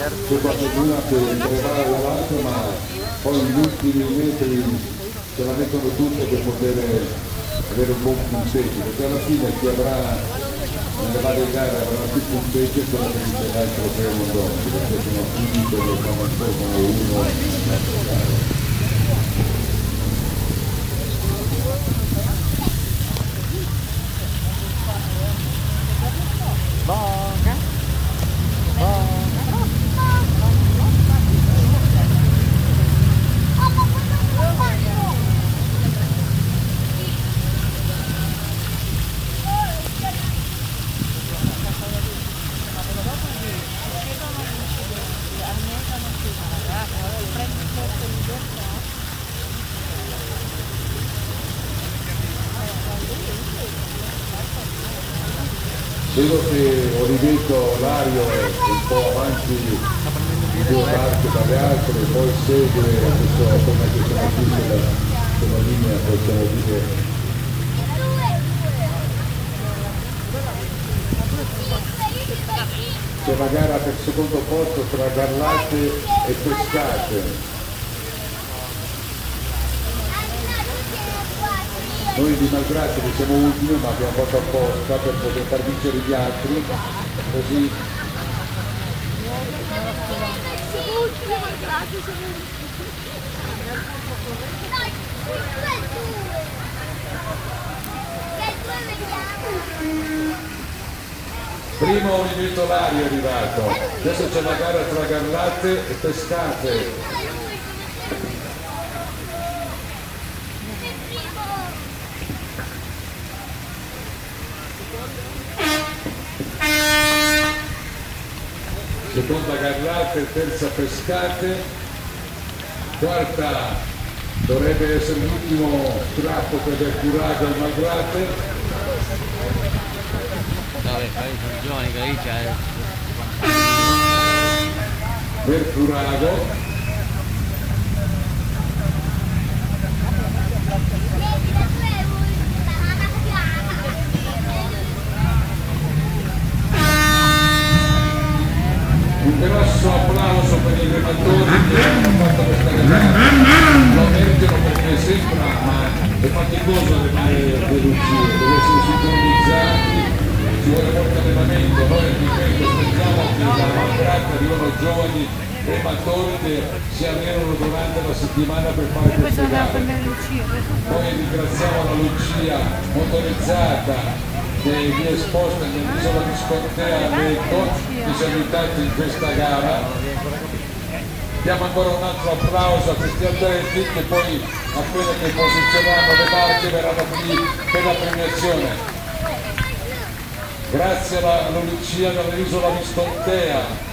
c'è qualcuno che prepara l'altro, ma poi gli ultimi metri se la mettono tutte per poter avere un buon punteggio, perché alla fine chi avrà nelle varie gare avrà più punteggio e quello che vincerà il trofeo Mondoni, perché sono finite le fanno un po' come uno nella gara. Vedo che Oliveto Lario è un po' avanti in due parti dalle altre, poi segue questo, come che sono qui sulla linea, possiamo dire. C'è la gara per il secondo posto tra Garlate e Pescate. Noi di Malgrado siamo ultimi, ma abbiamo fatto apposta per poter far vincere gli altri, così primo Oliveto Lario è arrivato, adesso c'è la gara tra Garlate e Pescate. Seconda Garlate, terza Pescate, quarta dovrebbe essere l'ultimo strappo per Furago e Malgrate. Per Furago. Un grosso applauso per i rematori che hanno fatto questa gara, lo meritano perché sembra, ma è faticoso remare le lucie, deve essere sincronizzati, ci vuole molto allenamento. Noi ripeto, aspettiamo che da Malgrado arrivano giovani rematori che si allenano durante la settimana per fare queste gare. Poi ringraziamo la Lucia motorizzata che vi è esposta nell'isola di Scontea a Lecco, che ci ha aiutato in questa gara. Diamo ancora un altro applauso a questi atleti che poi appena che posizioneranno le barche verranno qui per la premiazione. Grazie alla Lucia dall'isola di Scontea.